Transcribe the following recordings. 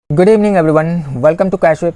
Good evening everyone, welcome to cash web.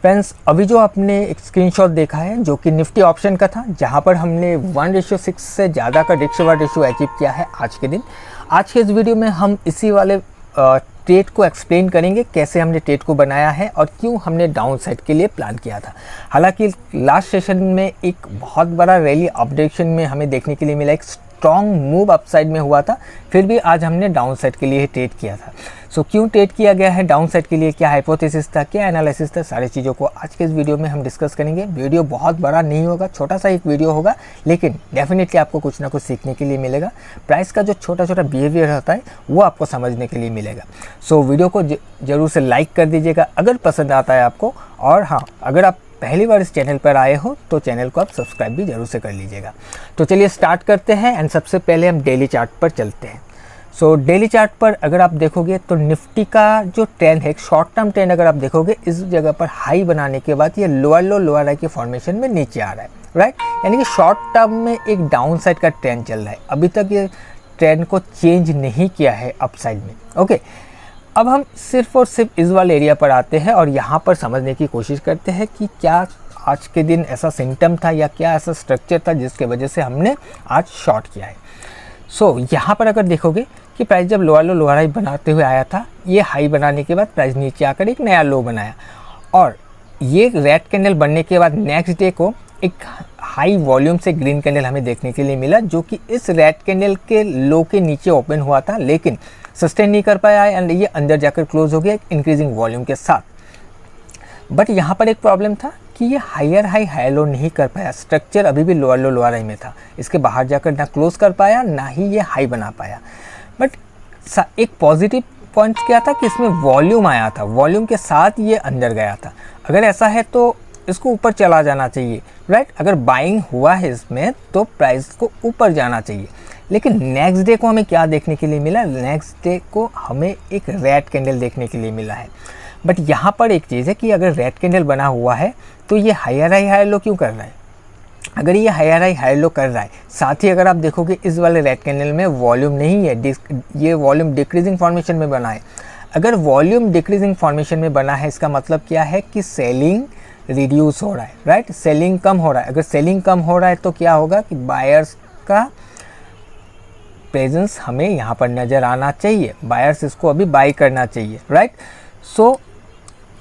Friends, अभी जो आपने एक स्क्रीनशॉट देखा है जो कि निफ्टी ऑप्शन का था, जहां पर हमने 1:6 से ज़्यादा का रिस्क रिवार्ड रेशियो अचीव किया है आज के दिन। आज के इस वीडियो में हम इसी वाले ट्रेड को एक्सप्लेन करेंगे, कैसे हमने ट्रेड को बनाया है और क्यों हमने डाउन साइड के लिए प्लान किया था। हालांकि लास्ट सेशन में एक बहुत बड़ा रैली अपडेशन में हमें देखने के लिए मिला, एक स्ट्रॉन्ग मूव अपसाइड में हुआ था, फिर भी आज हमने डाउन साइड के लिए ट्रेड किया था। सो क्यों ट्रेड किया गया है डाउन साइड के लिए, क्या हाइपोथेसिस था, क्या एनालिसिस था, सारी चीज़ों को आज के इस वीडियो में हम डिस्कस करेंगे। वीडियो बहुत बड़ा नहीं होगा, छोटा सा एक वीडियो होगा, लेकिन डेफिनेटली आपको कुछ ना कुछ सीखने के लिए मिलेगा। प्राइस का जो छोटा छोटा बिहेवियर होता है वो आपको समझने के लिए मिलेगा। सो वीडियो को जरूर से लाइक कर दीजिएगा अगर पसंद आता है आपको, और हाँ, अगर आप पहली बार इस चैनल पर आए हो तो चैनल को आप सब्सक्राइब भी जरूर से कर लीजिएगा। तो चलिए स्टार्ट करते हैं एंड सबसे पहले हम डेली चार्ट पर चलते हैं। सो डेली चार्ट पर अगर आप देखोगे तो निफ्टी का जो ट्रेंड है, शॉर्ट टर्म ट्रेंड अगर आप देखोगे, इस जगह पर हाई बनाने के बाद ये लोअर लो लोअर हाई के फॉर्मेशन में नीचे आ रहा है, राइट। यानी कि शॉर्ट टर्म में एक डाउन साइड का ट्रेंड चल रहा है, अभी तक ये ट्रेंड को चेंज नहीं किया है अपसाइड में। ओके, अब हम सिर्फ और सिर्फ इस वाले एरिया पर आते हैं और यहाँ पर समझने की कोशिश करते हैं कि क्या आज के दिन ऐसा सिम्टम था या क्या ऐसा स्ट्रक्चर था जिसके वजह से हमने आज शॉर्ट किया है। सो यहाँ पर अगर देखोगे कि प्राइस जब लोअर लो लोअर हाई बनाते हुए आया था, ये हाई बनाने के बाद प्राइस नीचे आकर एक नया लो बनाया, और ये रेड कैंडल बनने के बाद नेक्स्ट डे को एक हाई वॉल्यूम से ग्रीन कैंडल हमें देखने के लिए मिला, जो कि इस रेड कैंडल के लो के नीचे ओपन हुआ था, लेकिन सस्टेन नहीं कर पाया एंड ये अंदर जाकर क्लोज हो गया एक इंक्रीजिंग वॉल्यूम के साथ। बट यहाँ पर एक प्रॉब्लम था कि ये हायर हाई हाई लो नहीं कर पाया, स्ट्रक्चर अभी भी लोअर लो लोअर हाई में था, इसके बाहर जाकर ना क्लोज कर पाया ना ही ये हाई बना पाया। बट एक पॉजिटिव पॉइंट क्या था कि इसमें वॉल्यूम आया था, वॉल्यूम के साथ ये अंदर गया था। अगर ऐसा है तो इसको ऊपर चला जाना चाहिए, राइट। अगर बाइंग हुआ है इसमें तो प्राइस को ऊपर जाना चाहिए, लेकिन नेक्स्ट डे को हमें क्या देखने के लिए मिला, नेक्स्ट डे को हमें एक रेड कैंडल देखने के लिए मिला है। बट यहाँ पर एक चीज़ है कि अगर रेड कैंडल बना हुआ है तो ये हायर हाई हाई लो क्यों कर रहा है। अगर ये हायर हाई हाई लो कर रहा है, साथ ही अगर आप देखोगे इस वाले रेड कैंडल में वॉल्यूम नहीं है, ये वॉल्यूम डिक्रीजिंग फॉर्मेशन में बना है। अगर वॉल्यूम डिक्रीजिंग फॉर्मेशन में बना है, इसका मतलब क्या है कि सेलिंग रिड्यूस हो रहा है, राइट। सेलिंग कम हो रहा है। अगर सेलिंग कम हो रहा है तो क्या होगा कि बायर्स का प्रेजेंस हमें यहाँ पर नज़र आना चाहिए, बायर्स इसको अभी बाई करना चाहिए, राइट। सो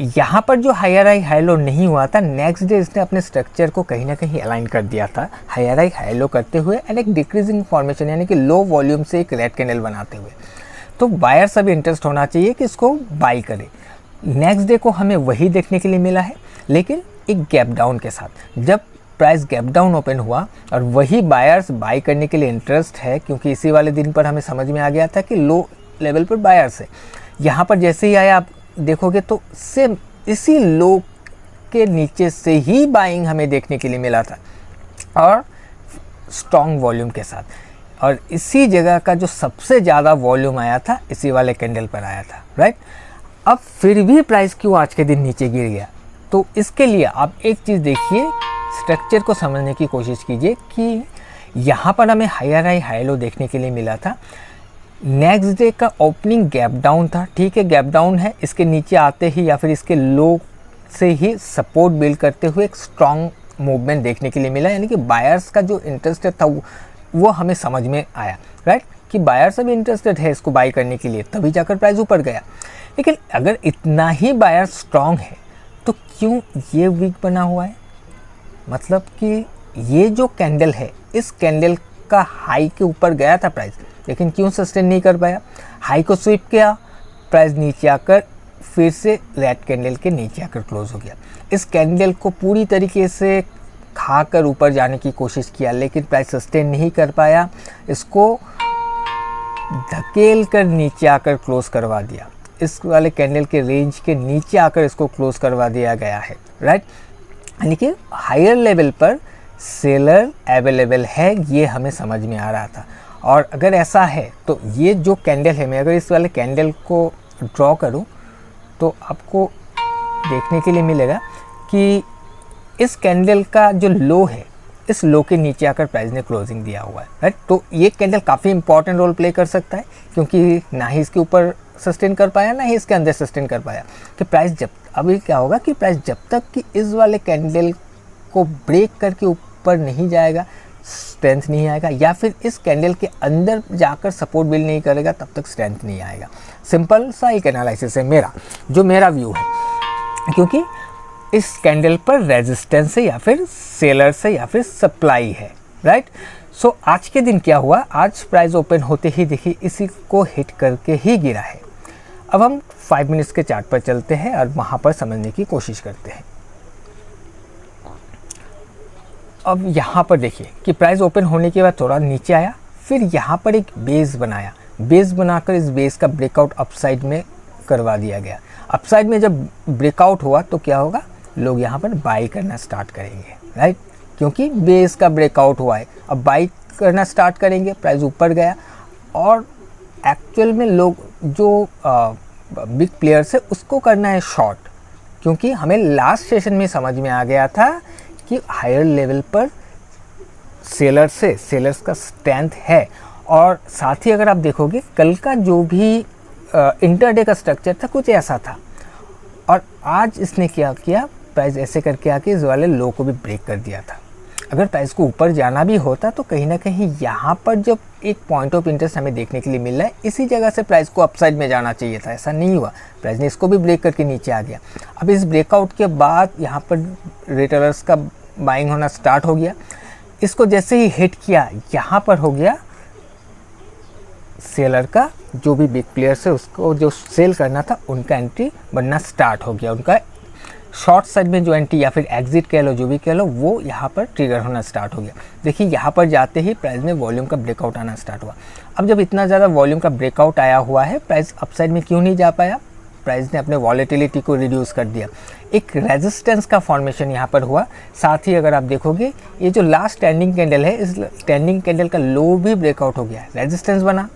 यहाँ पर जो हायर हाई हाई लो नहीं हुआ था, नेक्स्ट डे इसने अपने स्ट्रक्चर को कहीं ना कहीं अलाइन कर दिया था हायर हाई हाई लो करते हुए एंड एक डिक्रीजिंग फॉर्मेशन यानी कि लो वॉल्यूम से एक रेड कैंडल बनाते हुए। तो बायर्स अभी इंटरेस्ट होना चाहिए कि इसको बाई करे। नेक्स्ट डे को हमें वही देखने के लिए मिला है, लेकिन एक गैप डाउन के साथ। जब प्राइस गैप डाउन ओपन हुआ और वही बायर्स बाई करने के लिए इंटरेस्ट है, क्योंकि इसी वाले दिन पर हमें समझ में आ गया था कि लो लेवल पर बायर्स है। यहाँ पर जैसे ही आया, आप देखोगे तो सेम इसी लो के नीचे से ही बाइंग हमें देखने के लिए मिला था, और स्ट्रॉन्ग वॉल्यूम के साथ। और इसी जगह का जो सबसे ज़्यादा वॉल्यूम आया था इसी वाले कैंडल पर आया था, राइट। अब फिर भी प्राइस क्यों आज के दिन नीचे गिर गया, तो इसके लिए आप एक चीज़ देखिए, स्ट्रक्चर को समझने की कोशिश कीजिए कि यहाँ पर हमें हायर हाई हाई लो देखने के लिए मिला था। नेक्स्ट डे का ओपनिंग गैप डाउन था, ठीक है, गैप डाउन है, इसके नीचे आते ही या फिर इसके लो से ही सपोर्ट बिल्ड करते हुए एक स्ट्रॉन्ग मूवमेंट देखने के लिए मिला। यानी कि बायर्स का जो इंटरेस्टेड था वो हमें समझ में आया, राइट, कि बायर्स अभी इंटरेस्टेड है इसको बाई करने के लिए, तभी जाकर प्राइस ऊपर गया। लेकिन अगर इतना ही बायर स्ट्रॉन्ग है तो क्यों ये वीक बना हुआ है। मतलब कि ये जो कैंडल है, इस कैंडल का हाई के ऊपर गया था प्राइस, लेकिन क्यों सस्टेन नहीं कर पाया। हाई को स्वीप किया, प्राइस नीचे आकर फिर से रेड कैंडल के नीचे आकर क्लोज हो गया। इस कैंडल को पूरी तरीके से खाकर ऊपर जाने की कोशिश किया, लेकिन प्राइस सस्टेन नहीं कर पाया, इसको धकेल कर नीचे आकर क्लोज करवा दिया। इस वाले कैंडल के रेंज के नीचे आकर इसको क्लोज करवा दिया गया है, राइट। यानी कि हायर लेवल पर सेलर अवेलेबल है, ये हमें समझ में आ रहा था। और अगर ऐसा है तो ये जो कैंडल है, मैं अगर इस वाले कैंडल को ड्रॉ करूं तो आपको देखने के लिए मिलेगा कि इस कैंडल का जो लो है, इस लो के नीचे आकर प्राइस ने क्लोजिंग दिया हुआ है, राइट। तो ये कैंडल काफ़ी इंपॉर्टेंट रोल प्ले कर सकता है, क्योंकि ना ही इसके ऊपर सस्टेन कर पाया ना ही इसके अंदर सस्टेन कर पाया कि प्राइस जब अभी क्या होगा कि प्राइस जब तक कि इस वाले कैंडल को ब्रेक करके ऊपर नहीं जाएगा, स्ट्रेंथ नहीं आएगा, या फिर इस कैंडल के अंदर जाकर सपोर्ट बिल्ड नहीं करेगा, तब तक स्ट्रेंथ नहीं आएगा। सिंपल सा एक एनालिसिस है मेरा, जो मेरा व्यू है, क्योंकि इस कैंडल पर रेजिस्टेंस है या फिर सेलर से या फिर सप्लाई है, राइट। सो आज के दिन क्या हुआ, आज प्राइस ओपन होते ही देखिए इसी को हिट करके ही गिरा है। अब हम 5 मिनट्स के चार्ट पर चलते हैं और वहाँ पर समझने की कोशिश करते हैं। अब यहाँ पर देखिए कि प्राइस ओपन होने के बाद थोड़ा नीचे आया, फिर यहाँ पर एक बेस बनाया, बेस बनाकर इस बेस का ब्रेकआउट अपसाइड में करवा दिया गया। अपसाइड में जब ब्रेकआउट हुआ तो क्या होगा, लोग यहाँ पर बाई करना स्टार्ट करेंगे, राइट, क्योंकि बेस का ब्रेकआउट हुआ है। अब बाई करना स्टार्ट करेंगे, प्राइस ऊपर गया और एक्चुअल में लोग जो बिग प्लेयर्स है उसको करना है शॉर्ट, क्योंकि हमें लास्ट सेशन में समझ में आ गया था कि हायर लेवल पर सेलर्स का स्ट्रेंथ है। और साथ ही अगर आप देखोगे कल का जो भी इंटरडे का स्ट्रक्चर था कुछ ऐसा था, और आज इसने क्या किया, प्राइस ऐसे करके आके इस वाले लो को भी ब्रेक कर दिया था। अगर प्राइस को ऊपर जाना भी होता तो कहीं ना कहीं यहाँ पर जब एक पॉइंट ऑफ इंटरेस्ट हमें देखने के लिए मिल रहा है, इसी जगह से प्राइस को अपसाइड में जाना चाहिए था, ऐसा नहीं हुआ। प्राइस ने इसको भी ब्रेक करके नीचे आ गया। अब इस ब्रेकआउट के बाद यहाँ पर रिटेलर्स का बाइंग होना स्टार्ट हो गया। इसको जैसे ही हिट किया, यहाँ पर हो गया सेलर का, जो भी बिग प्लेयर्स है उसको जो सेल करना था उनका एंट्री बनना स्टार्ट हो गया, उनका शॉर्ट साइड में जो एंट्री या फिर एग्जिट कह लो, जो भी कह लो, वो यहाँ पर ट्रिगर होना स्टार्ट हो गया। देखिए यहाँ पर जाते ही प्राइस में वॉल्यूम का ब्रेकआउट आना स्टार्ट हुआ। अब जब इतना ज़्यादा वॉल्यूम का ब्रेकआउट आया हुआ है, प्राइस अपसाइड में क्यों नहीं जा पाया, प्राइस ने अपने वॉलेटिलिटी को रिड्यूस कर दिया। एक रेजिस्टेंस का फॉर्मेशन यहाँ पर हुआ। साथ ही अगर आप देखोगे ये जो लास्ट स्टैंडिंग कैंडल है, इस स्टैंडिंग कैंडल का लो भी ब्रेकआउट हो गया, रेजिस्टेंस बना,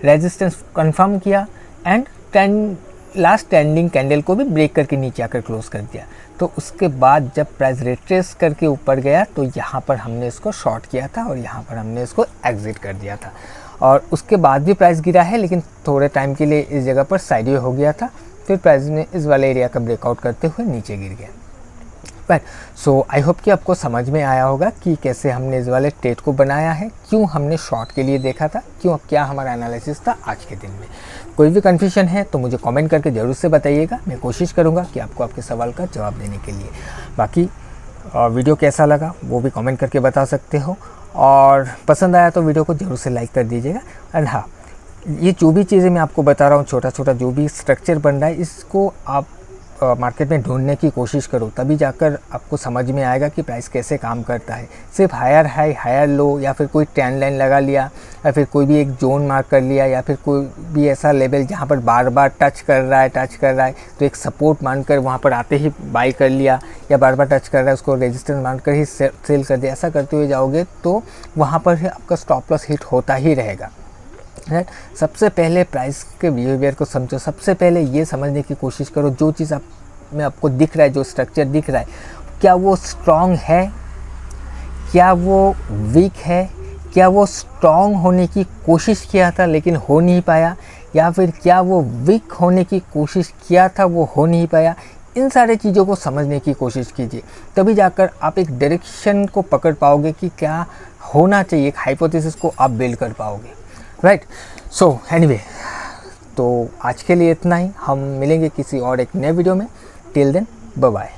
रेजिस्टेंस कंफर्म किया एंड लास्ट स्टैंडिंग कैंडल को भी ब्रेक करके नीचे आकर क्लोज कर दिया। तो उसके बाद जब प्राइस रिट्रेस करके ऊपर गया तो यहाँ पर हमने इसको शॉर्ट किया था और यहाँ पर हमने इसको एग्जिट कर दिया था, और उसके बाद भी प्राइस गिरा है, लेकिन थोड़े टाइम के लिए इस जगह पर साइडवे हो गया था। फिर प्राइस ने इस वाले एरिया का ब्रेकआउट करते हुए नीचे गिर गया। राइट, सो आई होप कि आपको समझ में आया होगा कि कैसे हमने इस वाले ट्रेड को बनाया है, क्यों हमने शॉर्ट के लिए देखा था, क्यों, क्या हमारा एनालिसिस था आज के दिन में। कोई भी कन्फ्यूजन है तो मुझे कमेंट करके ज़रूर से बताइएगा, मैं कोशिश करूँगा कि आपको आपके सवाल का जवाब देने के लिए। बाकी वीडियो कैसा लगा वो भी कमेंट करके बता सकते हो, और पसंद आया तो वीडियो को ज़रूर से लाइक कर दीजिएगा। एंड हाँ, ये जो भी चीज़ें मैं आपको बता रहा हूँ, छोटा छोटा जो भी स्ट्रक्चर बन रहा है, इसको आप मार्केट में ढूंढने की कोशिश करो, तभी जाकर आपको समझ में आएगा कि प्राइस कैसे काम करता है। सिर्फ हायर हाई हायर लो, या फिर कोई ट्रेंड लाइन लगा लिया, या फिर कोई भी एक जोन मार्क कर लिया, या फिर कोई भी ऐसा लेवल जहाँ पर बार बार टच कर रहा है तो एक सपोर्ट मानकर वहाँ पर आते ही बाई कर लिया, या बार बार टच कर रहा है उसको रेजिस्टेंस मानकर ही सेल कर दिया। ऐसा करते हुए जाओगे तो वहाँ पर आपका स्टॉप लॉस हिट होता ही रहेगा। राइट, सबसे पहले प्राइस के बिहेवियर को समझो, सबसे पहले ये समझने की कोशिश करो जो चीज़ आप में आपको दिख रहा है, जो स्ट्रक्चर दिख रहा है, क्या वो स्ट्रॉन्ग है, क्या वो वीक है, क्या वो स्ट्रॉन्ग होने की कोशिश किया था लेकिन हो नहीं पाया, या फिर क्या वो वीक होने की कोशिश किया था वो हो नहीं पाया। इन सारे चीज़ों को समझने की कोशिश कीजिए, तभी जाकर आप एक डायरेक्शन को पकड़ पाओगे कि क्या होना चाहिए, एक हाइपोथेसिस को आप बिल्ड कर पाओगे। राइट, सो एनीवे, तो आज के लिए इतना ही। हम मिलेंगे किसी और एक नए वीडियो में। Till then, bye bye.